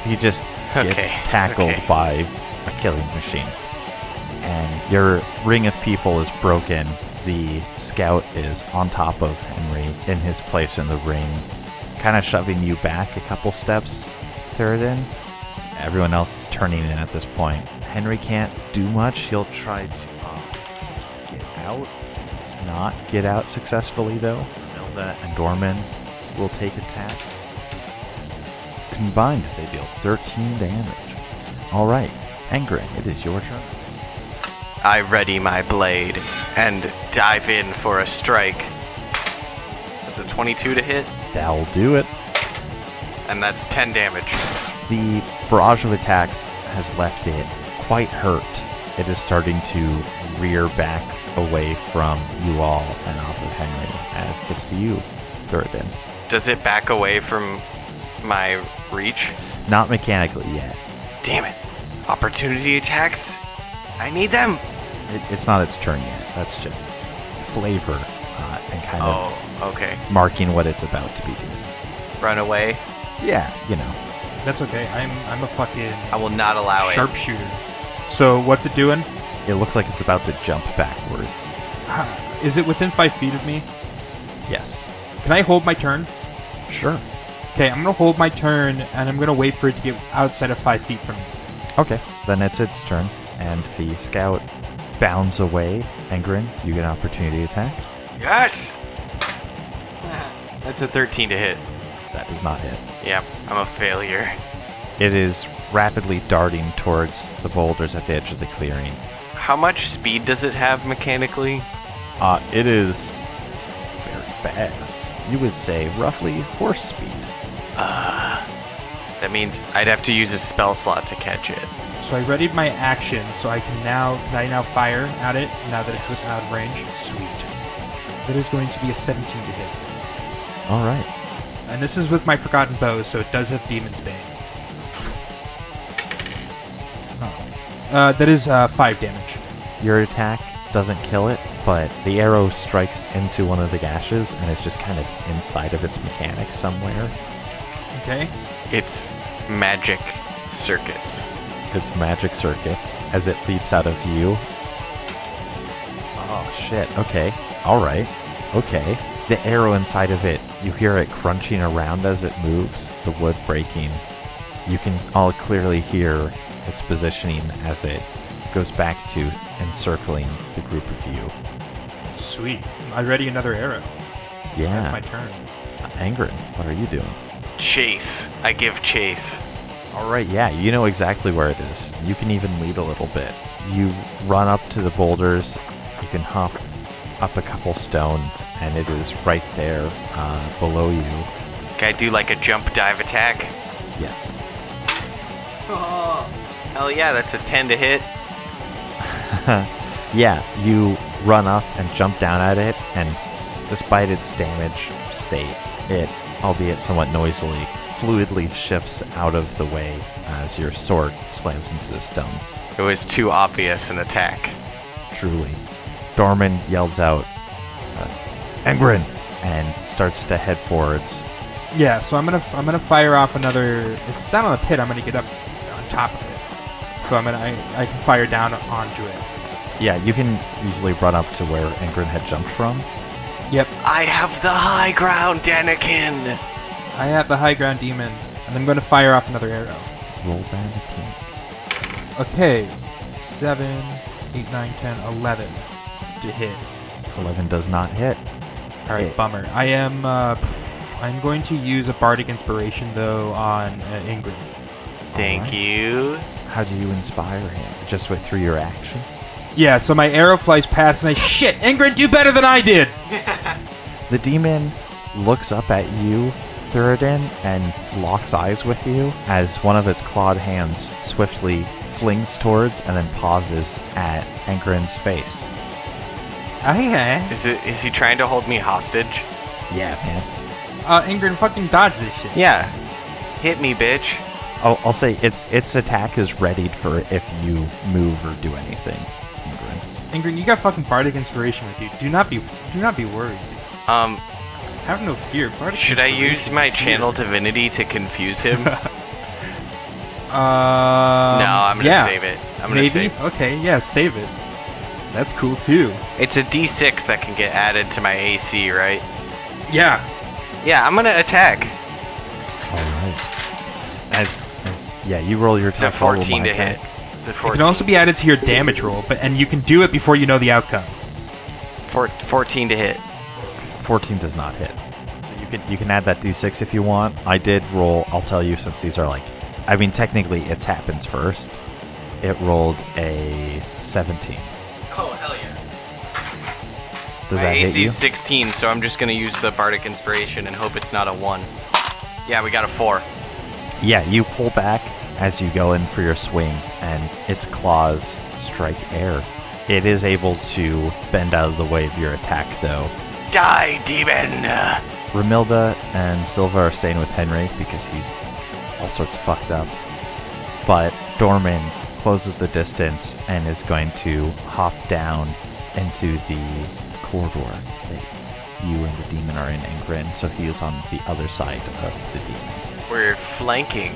[SPEAKER 2] he just gets tackled by a killing machine. And your ring of people is broken. The scout is on top of Henry in his place in the ring, kind of shoving you back a couple steps, Thiradin. Everyone else is turning in at this point. Henry can't do much. He'll try to get out. He does not get out successfully, though. Milda and Dorman will take attacks. Combined, they deal 13 damage. All right, Engrin, it is your turn.
[SPEAKER 3] I ready my blade and dive in for a strike. That's a 22 to hit,
[SPEAKER 2] That'll do it.
[SPEAKER 3] and that's 10 damage.
[SPEAKER 2] The barrage of attacks has left it quite hurt. It is starting to rear back away from you all and off of Henry as gets to you, Thiradin.
[SPEAKER 3] Does it back away from my reach?
[SPEAKER 2] Not mechanically yet.
[SPEAKER 3] Damn it. Opportunity attacks? I need them.
[SPEAKER 2] It's not its turn yet. That's just flavor and kind of
[SPEAKER 3] Okay.
[SPEAKER 2] marking what it's about to be doing.
[SPEAKER 3] Run away?
[SPEAKER 2] Yeah, you know.
[SPEAKER 1] That's okay. I'm a fucking
[SPEAKER 3] I will not allow it.
[SPEAKER 1] sharpshooter. So what's it doing?
[SPEAKER 2] It looks like it's about to jump backwards.
[SPEAKER 1] Is it within 5 feet of me?
[SPEAKER 2] Yes.
[SPEAKER 1] Can I hold my turn?
[SPEAKER 2] Sure.
[SPEAKER 1] Okay, I'm gonna hold my turn, and I'm gonna wait for it to get outside of 5 feet from me.
[SPEAKER 2] Okay, then it's its turn, and the scout bounds away. Engrin, you get an opportunity attack.
[SPEAKER 3] Yes! That's a 13 to hit.
[SPEAKER 2] That does not hit.
[SPEAKER 3] Yep, I'm a failure.
[SPEAKER 2] It is rapidly darting towards the boulders at the edge of the clearing.
[SPEAKER 3] How much speed does it have mechanically?
[SPEAKER 2] It is very fast. You would say roughly horse speed.
[SPEAKER 3] That means I'd have to use a spell slot to catch it.
[SPEAKER 1] So I readied my action, so I can now fire at it now that it's out of range? Sweet. That is going to be a 17 to hit.
[SPEAKER 2] All right.
[SPEAKER 1] And this is with my Forgotten Bow, so it does have Demon's Bane. That is 5 damage.
[SPEAKER 2] Your attack doesn't kill it, but the arrow strikes into one of the gashes, and it's just kind of inside of its mechanic somewhere.
[SPEAKER 1] Okay.
[SPEAKER 3] It's magic circuits.
[SPEAKER 2] Its magic circuits as it leaps out of view. Oh, shit. Okay. All right. Okay. The arrow inside of it, you hear it crunching around as it moves, the wood breaking. You can all clearly hear its positioning as it goes back to encircling the group of you.
[SPEAKER 1] Sweet. I ready another arrow.
[SPEAKER 2] Yeah.
[SPEAKER 1] That's my turn.
[SPEAKER 2] Engrin, what are you doing?
[SPEAKER 3] Chase. I give chase.
[SPEAKER 2] All right, yeah, you know exactly where it is. You can even lead a little bit. You run up to the boulders. You can hop up a couple stones, and it is right there below you.
[SPEAKER 3] Can I do like a jump dive attack?
[SPEAKER 2] Yes.
[SPEAKER 3] Oh, hell yeah, that's a 10 to hit.
[SPEAKER 2] Yeah, you run up and jump down at it, and despite its damaged state, it, albeit somewhat noisily, fluidly shifts out of the way as your sword slams into the stones.
[SPEAKER 3] It was too obvious an attack.
[SPEAKER 2] Truly. Dorman yells out, Engrin, and starts to head forwards.
[SPEAKER 1] Yeah, so I'm gonna fire off another. If it's down on the pit, I'm gonna get up on top of it. So I can fire down onto it.
[SPEAKER 2] Yeah, you can easily run up to where Engrin had jumped from.
[SPEAKER 1] Yep.
[SPEAKER 3] I have the high ground, Danikin!
[SPEAKER 1] I have the high ground demon, and I'm gonna fire off another arrow.
[SPEAKER 2] Roll that attack.
[SPEAKER 1] Okay, 7, 8, 9, 10, 11 to hit.
[SPEAKER 2] 11 does not hit.
[SPEAKER 1] All right, bummer. I'm going to use a bardic inspiration though on Engrin.
[SPEAKER 3] Thank you.
[SPEAKER 2] How do you inspire him? Just through your action?
[SPEAKER 1] Yeah, so my arrow flies past, and shit, Engrin, do better than I did.
[SPEAKER 2] The demon looks up at you, Thiradin, and locks eyes with you as one of its clawed hands swiftly flings towards and then pauses at Engrin's face.
[SPEAKER 1] Okay.
[SPEAKER 3] Is he trying to hold me hostage?
[SPEAKER 2] Yeah, man.
[SPEAKER 1] Engrin, fucking dodge this shit.
[SPEAKER 3] Yeah. Hit me, bitch.
[SPEAKER 2] I'll say its attack is readied for if you move or do anything, Engrin.
[SPEAKER 1] Engrin, you got fucking bardic inspiration with you. Do not be worried. Have no fear. Bardic
[SPEAKER 3] Should I
[SPEAKER 1] inspiration
[SPEAKER 3] use my
[SPEAKER 1] is here.
[SPEAKER 3] channel divinity to confuse him? No,
[SPEAKER 1] No,
[SPEAKER 3] I'm gonna save it. I'm gonna
[SPEAKER 1] Maybe?
[SPEAKER 3] save.
[SPEAKER 1] Okay, yeah, save it. That's cool too.
[SPEAKER 3] It's a D6 that can get added to my AC, right?
[SPEAKER 1] Yeah.
[SPEAKER 3] Yeah, I'm gonna attack.
[SPEAKER 2] All right. You roll your
[SPEAKER 3] It's a
[SPEAKER 2] attack. I'll roll
[SPEAKER 3] 14
[SPEAKER 2] my
[SPEAKER 3] to hit.
[SPEAKER 2] attack.
[SPEAKER 3] It's a
[SPEAKER 1] It
[SPEAKER 3] 14.
[SPEAKER 1] can also be added to your damage roll, and you can do it before you know the outcome.
[SPEAKER 3] 14 to hit.
[SPEAKER 2] 14 does not hit. So you can add that d6 if you want. I did roll. I'll tell you, since these are technically it happens first. It rolled a 17.
[SPEAKER 3] Oh, hell yeah.
[SPEAKER 2] Does
[SPEAKER 3] My
[SPEAKER 2] that hit
[SPEAKER 3] AC
[SPEAKER 2] you?
[SPEAKER 3] is 16, so I'm just gonna use the bardic inspiration and hope it's not a 1. Yeah, we got a 4.
[SPEAKER 2] Yeah, you pull back as you go in for your swing, and its claws strike air. It is able to bend out of the way of your attack, though.
[SPEAKER 3] Die, demon!
[SPEAKER 2] Ramilda and Silva are staying with Henry because he's all sorts of fucked up. But Dorman closes the distance and is going to hop down into the corridor that you and the demon are in, Engrin, so he is on the other side of the demon.
[SPEAKER 3] We're flanking.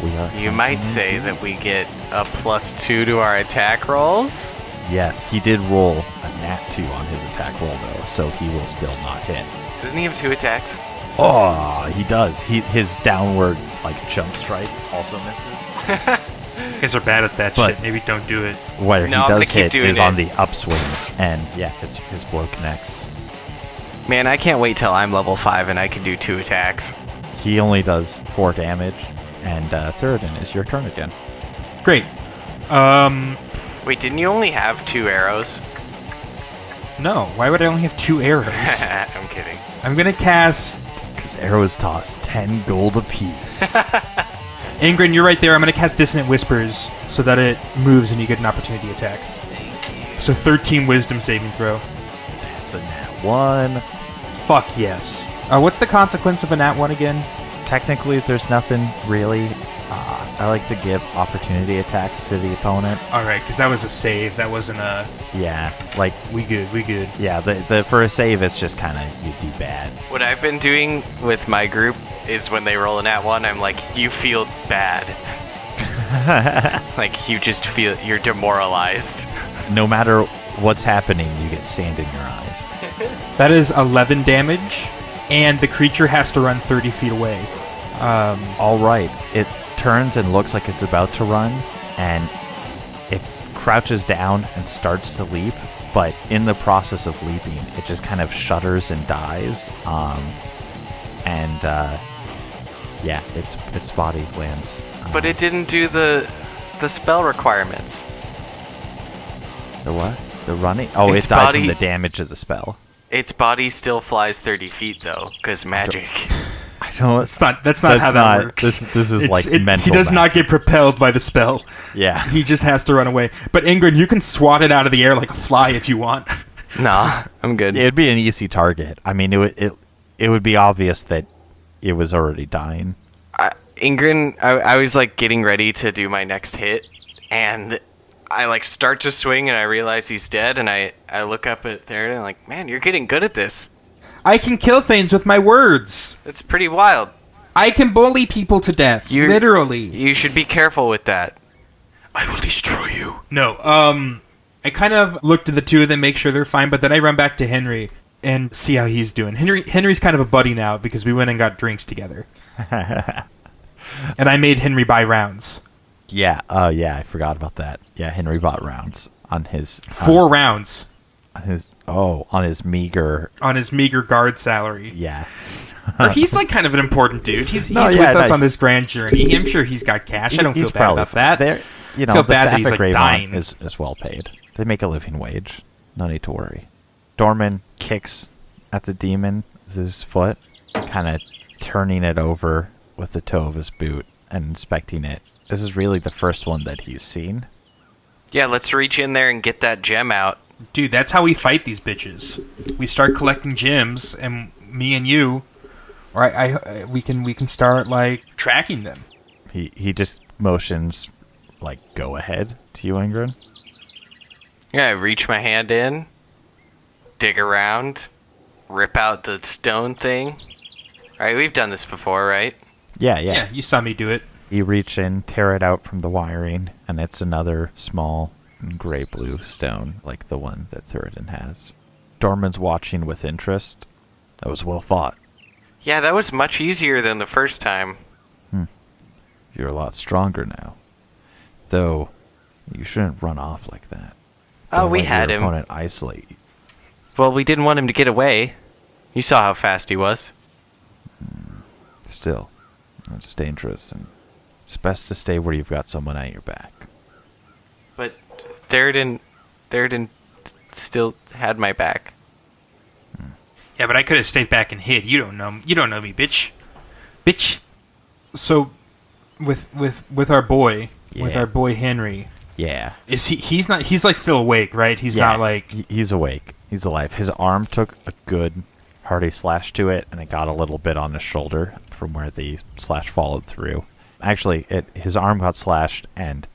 [SPEAKER 2] We are.
[SPEAKER 3] You might
[SPEAKER 2] flanking
[SPEAKER 3] say
[SPEAKER 2] indeed.
[SPEAKER 3] that we get a +2 to our attack rolls.
[SPEAKER 2] Yes, he did roll a nat 2 on his attack roll, though, so he will still not hit.
[SPEAKER 3] Doesn't he have 2 attacks?
[SPEAKER 2] Oh, he does. His downward jump strike also misses.
[SPEAKER 1] You guys are bad at that
[SPEAKER 2] But-
[SPEAKER 1] shit. Maybe don't do it.
[SPEAKER 2] Where
[SPEAKER 3] No, I'm
[SPEAKER 2] he
[SPEAKER 3] gonna
[SPEAKER 2] does
[SPEAKER 3] keep
[SPEAKER 2] hit
[SPEAKER 3] doing
[SPEAKER 2] is
[SPEAKER 3] it.
[SPEAKER 2] on the upswing, and yeah, his blow connects.
[SPEAKER 3] Man, I can't wait till I'm level 5 and I can do 2 attacks.
[SPEAKER 2] He only does 4 damage, and Thiradin, is your turn again.
[SPEAKER 1] Great.
[SPEAKER 3] Wait, didn't you only have 2 arrows?
[SPEAKER 1] No. Why would I only have 2 arrows?
[SPEAKER 3] I'm kidding.
[SPEAKER 1] I'm gonna cast.
[SPEAKER 2] Because arrows toss 10 gold apiece.
[SPEAKER 1] Engrin, you're right there. I'm gonna cast Dissonant Whispers so that it moves and you get an opportunity attack.
[SPEAKER 3] Thank you.
[SPEAKER 1] So 13 Wisdom saving throw.
[SPEAKER 2] That's a nat 1.
[SPEAKER 1] Fuck yes. What's the consequence of a nat 1 again?
[SPEAKER 2] Technically, there's nothing really. I like to give opportunity attacks to the opponent.
[SPEAKER 1] Alright, because that was a save. That wasn't a.
[SPEAKER 2] Yeah,
[SPEAKER 1] We good.
[SPEAKER 2] yeah. The for a save, it's just kind of you do bad.
[SPEAKER 3] What I've been doing with my group is when they roll a nat 1, I'm like, you feel bad. Like, you just feel you're demoralized.
[SPEAKER 2] No matter what's happening, you get sand in your eyes.
[SPEAKER 1] That is 11 damage, and the creature has to run 30 feet away.
[SPEAKER 2] All right, it turns and looks like it's about to run, and it crouches down and starts to leap, but in the process of leaping, it just kind of shudders and dies. Yeah, its body lands.
[SPEAKER 3] But it didn't do the spell requirements.
[SPEAKER 2] The what? The running? Oh,
[SPEAKER 3] Its
[SPEAKER 2] it died
[SPEAKER 3] body-
[SPEAKER 2] from the damage of the spell.
[SPEAKER 3] Its body still flies 30 feet, though, because magic.
[SPEAKER 2] I don't.
[SPEAKER 1] That's not how that works.
[SPEAKER 2] This is mental.
[SPEAKER 1] He does
[SPEAKER 2] magic.
[SPEAKER 1] not get propelled by the spell.
[SPEAKER 2] Yeah.
[SPEAKER 1] He just has to run away. But Engrin, you can swat it out of the air like a fly if you want.
[SPEAKER 3] Nah, I'm good.
[SPEAKER 2] It'd be an easy target. I mean, it would be obvious that it was already dying.
[SPEAKER 3] Engrin, I was like getting ready to do my next hit, and I like start to swing, and I realize he's dead, and I look up at Thiradin, and I'm like, man, you're getting good at this.
[SPEAKER 1] I can kill things with my words.
[SPEAKER 3] It's pretty wild.
[SPEAKER 1] I can bully people to death. Literally.
[SPEAKER 3] You should be careful with that.
[SPEAKER 1] I will destroy you. No, I kind of looked at the two of them, make sure they're fine, but then I run back to Henry and see how he's doing. Henry's kind of a buddy now because we went and got drinks together. And I made Henry buy rounds.
[SPEAKER 2] Yeah, I forgot about that. Yeah, Henry bought rounds on his
[SPEAKER 1] 4 rounds.
[SPEAKER 2] On his meager
[SPEAKER 1] guard salary.
[SPEAKER 2] Yeah.
[SPEAKER 1] Or he's like kind of an important dude. He's with us on this grand journey. I'm sure he's got cash. I don't feel bad about that.
[SPEAKER 2] Feel
[SPEAKER 1] bad
[SPEAKER 2] the
[SPEAKER 1] that
[SPEAKER 2] staff
[SPEAKER 1] he's
[SPEAKER 2] at
[SPEAKER 1] like
[SPEAKER 2] Greymont
[SPEAKER 1] dying.
[SPEAKER 2] is well paid. They make a living wage. No need to worry. Dorman kicks at the demon with his foot, kind of turning it over with the toe of his boot and inspecting it. This is really the first one that he's seen.
[SPEAKER 3] Yeah, let's reach in there and get that gem out.
[SPEAKER 1] Dude, that's how we fight these bitches. We start collecting gems, and me and you, or we can start like tracking them.
[SPEAKER 2] He just motions like go ahead to you, Engrin.
[SPEAKER 3] Yeah, I reach my hand in, dig around, rip out the stone thing. Right, we've done this before, right?
[SPEAKER 2] Yeah.
[SPEAKER 1] Yeah, you saw me do it.
[SPEAKER 2] You reach in, tear it out from the wiring, and it's another small gray-blue stone like the one that Thiradin has. Dorman's watching with interest. That was well fought.
[SPEAKER 3] Yeah, that was much easier than the first time.
[SPEAKER 2] You're a lot stronger now. Though, you shouldn't run off like that.
[SPEAKER 3] Oh,
[SPEAKER 2] Don't
[SPEAKER 3] we
[SPEAKER 2] let
[SPEAKER 3] had
[SPEAKER 2] your
[SPEAKER 3] him.
[SPEAKER 2] opponent isolate you.
[SPEAKER 3] Well, we didn't want him to get away. You saw how fast he was.
[SPEAKER 2] Still, it's dangerous, and it's best to stay where you've got someone at your back.
[SPEAKER 3] But Thiradin still had my back.
[SPEAKER 1] Yeah, but I could have stayed back and hid. You don't know me, bitch. Bitch. So, with our boy, Henry.
[SPEAKER 2] Yeah.
[SPEAKER 1] He's like still awake, right? He's not like...
[SPEAKER 2] He's awake. He's alive. His arm took a good hearty slash to it, and it got a little bit on his shoulder from where the slash followed through. Actually, his arm got slashed, and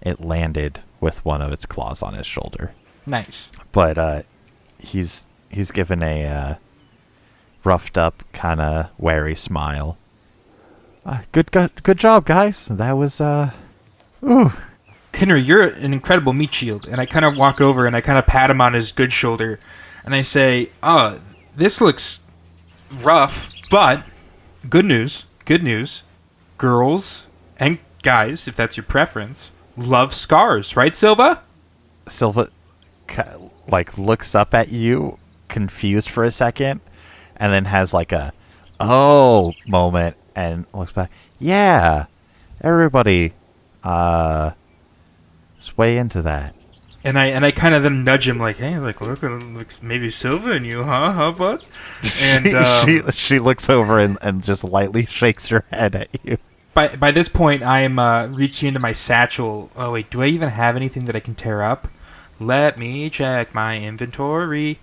[SPEAKER 2] it landed with one of its claws on his shoulder.
[SPEAKER 1] Nice.
[SPEAKER 2] But he's given a roughed up, kind of wary smile. Good job, guys. That was ooh.
[SPEAKER 1] Henry, you're an incredible meat shield. And I kind of walk over and I kind of pat him on his good shoulder, and I say, "Oh, this looks rough, but good news. Girls and guys, if that's your preference, love scars, right, Silva?"
[SPEAKER 2] Silva looks up at you, confused for a second, and then has like a "oh" moment and looks back. Yeah, everybody is way into that.
[SPEAKER 1] And I kind of then nudge him like, "Hey, look, maybe Silva and you, huh? How about?" And
[SPEAKER 2] she looks over and just lightly shakes her head at you.
[SPEAKER 1] By this point, I'm reaching into my satchel. Oh wait, do I even have anything that I can tear up? Let me check my inventory.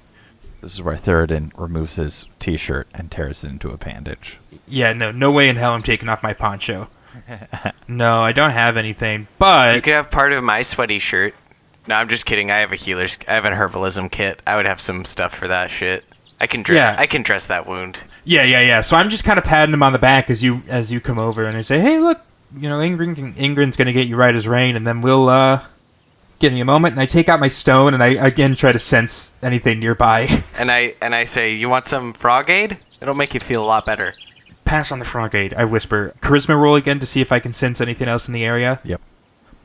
[SPEAKER 2] This is where Thiradin removes his t-shirt and tears it into a bandage.
[SPEAKER 1] Yeah, no way in hell I'm taking off my poncho. No, I don't have anything, but...
[SPEAKER 3] You could have part of my sweaty shirt. No, I'm just kidding. I have an herbalism kit. I would have some stuff for that shit. I can dress that wound. Yeah.
[SPEAKER 1] So I'm just kind of patting him on the back as you come over, and I say, "Hey, look, Ingrin's going to get you right as rain, and then we'll give me a moment." And I take out my stone, and I again try to sense anything nearby.
[SPEAKER 3] And I say, "You want some frog aid? It'll make you feel a lot better."
[SPEAKER 1] Pass on the frog aid, I whisper. Charisma roll again to see if I can sense anything else in the area.
[SPEAKER 2] Yep.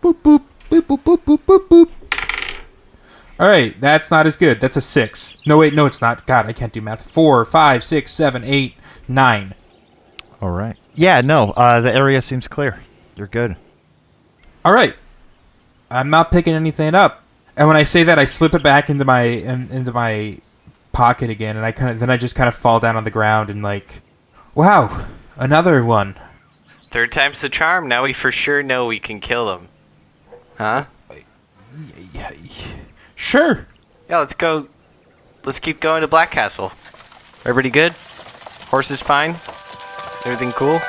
[SPEAKER 1] Boop, boop. Boop, boop, boop, boop, boop, boop. All right, that's not as good. That's a 6. No, wait, no, it's not. God, I can't do math. 4, 5, 6, 7, 8, 9.
[SPEAKER 2] All right. Yeah, no, the area seems clear. You're good.
[SPEAKER 1] All right. I'm not picking anything up. And when I say that, I slip it back into my pocket again, and I just kind of fall down on the ground and like, wow, another one.
[SPEAKER 3] Third time's the charm. Now we for sure know we can kill them. Huh?
[SPEAKER 1] Sure.
[SPEAKER 3] Yeah, let's go. Let's keep going to Blackcastle. Everybody good? Horse is fine? Everything cool?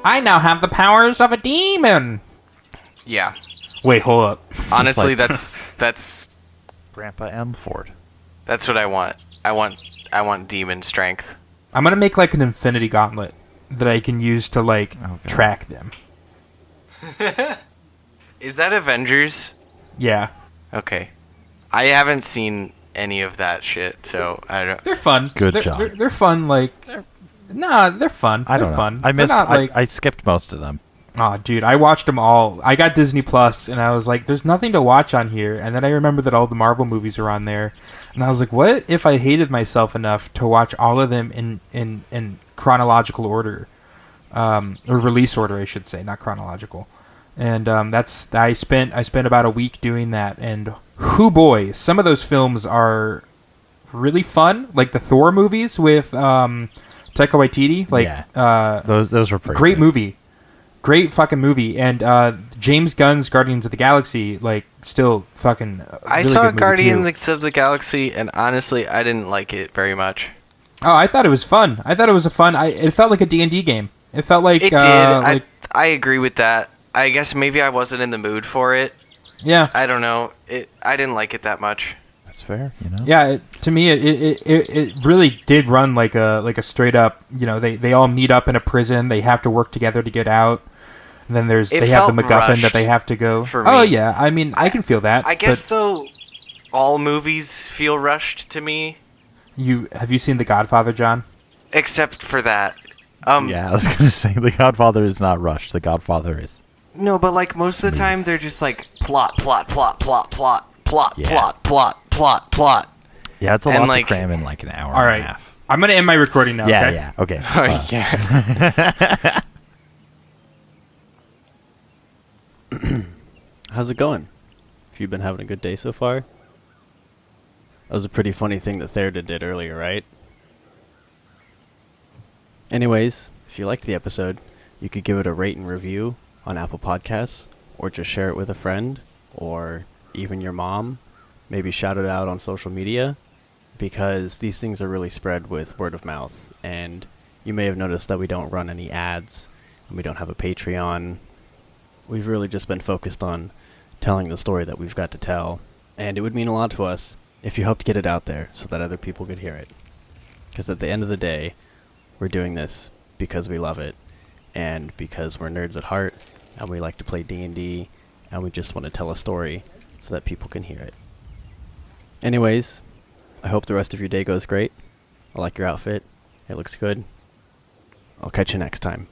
[SPEAKER 1] I now have the powers of a demon.
[SPEAKER 3] Yeah.
[SPEAKER 1] Wait, hold up.
[SPEAKER 3] Honestly,
[SPEAKER 2] like-
[SPEAKER 3] that's
[SPEAKER 2] Grandpa M. Ford.
[SPEAKER 3] that's what I want. I want demon strength.
[SPEAKER 1] I'm gonna make like an infinity gauntlet that I can use to like track them.
[SPEAKER 3] Is that Avengers?
[SPEAKER 1] Yeah,
[SPEAKER 3] Okay. I haven't seen any of that shit, so I don't.
[SPEAKER 1] they're fun.
[SPEAKER 2] Good
[SPEAKER 1] they're,
[SPEAKER 2] job.
[SPEAKER 1] They're fun. Like, they're fun.
[SPEAKER 2] I don't
[SPEAKER 1] they're
[SPEAKER 2] know.
[SPEAKER 1] fun.
[SPEAKER 2] I
[SPEAKER 1] They're
[SPEAKER 2] missed.
[SPEAKER 1] not, like,
[SPEAKER 2] I skipped most of them.
[SPEAKER 1] oh, dude, I watched them all. I got Disney Plus, and I was like, "There's nothing to watch on here." And then I remembered that all the Marvel movies are on there, and I was like, "What if I hated myself enough to watch all of them in chronological order, or release order, I should say, not chronological?" And I spent about a week doing that, and whoo boy, some of those films are really fun, like the Thor movies with Taika Waititi. Like,
[SPEAKER 2] Yeah. Those were pretty
[SPEAKER 1] great
[SPEAKER 2] good.
[SPEAKER 1] movie. Great fucking movie. And James Gunn's Guardians of the Galaxy, like, still fucking
[SPEAKER 3] I
[SPEAKER 1] really
[SPEAKER 3] saw
[SPEAKER 1] good movie, too.
[SPEAKER 3] Guardians of the Galaxy, and honestly, I didn't like it very much.
[SPEAKER 1] Oh, I thought it was fun. I thought it was a fun... it felt like a D&D game. It felt like...
[SPEAKER 3] It did.
[SPEAKER 1] Like,
[SPEAKER 3] I agree with that. I guess maybe I wasn't in the mood for it.
[SPEAKER 1] yeah.
[SPEAKER 3] I don't know. I didn't like it that much.
[SPEAKER 2] That's fair. You know.
[SPEAKER 1] Yeah, to me, it really did run like a straight up... You know, they all meet up in a prison. They have to work together to get out. And then
[SPEAKER 3] It
[SPEAKER 1] they have the
[SPEAKER 3] felt
[SPEAKER 1] MacGuffin that
[SPEAKER 3] rushed
[SPEAKER 1] they have to go...
[SPEAKER 3] for
[SPEAKER 1] Oh,
[SPEAKER 3] me.
[SPEAKER 1] yeah. I mean, I can feel that.
[SPEAKER 3] I guess,
[SPEAKER 1] but
[SPEAKER 3] though, all movies feel rushed to me,
[SPEAKER 1] Have you seen The Godfather, John?
[SPEAKER 3] except for that.
[SPEAKER 2] Yeah, I was gonna say The Godfather is not rushed. The Godfather is.
[SPEAKER 3] No, but like most of the time, they're just like plot, plot, plot, plot, plot, plot,
[SPEAKER 2] Yeah.
[SPEAKER 3] plot, plot, plot, plot.
[SPEAKER 2] Yeah, it's a
[SPEAKER 3] And,
[SPEAKER 2] lot
[SPEAKER 3] like-
[SPEAKER 2] to cram in like an hour
[SPEAKER 1] All
[SPEAKER 2] and
[SPEAKER 1] right.
[SPEAKER 2] a half.
[SPEAKER 1] I'm going to end my recording now,
[SPEAKER 2] Yeah,
[SPEAKER 1] okay?
[SPEAKER 2] yeah. Okay.
[SPEAKER 3] Oh yeah.
[SPEAKER 4] How's it going? Have you been having a good day so far? That was a pretty funny thing that Thiradin did earlier, right? Anyways, if you liked the episode, you could give it a rate and review on Apple Podcasts, or just share it with a friend, or even your mom. Maybe shout it out on social media, because these things are really spread with word of mouth. And you may have noticed that we don't run any ads, and we don't have a Patreon. We've really just been focused on telling the story that we've got to tell, and it would mean a lot to us if you helped get it out there so that other people could hear it. Because at the end of the day, we're doing this because we love it, and because we're nerds at heart, and we like to play D&D, and we just want to tell a story so that people can hear it. Anyways, I hope the rest of your day goes great. I like your outfit. It looks good. I'll catch you next time.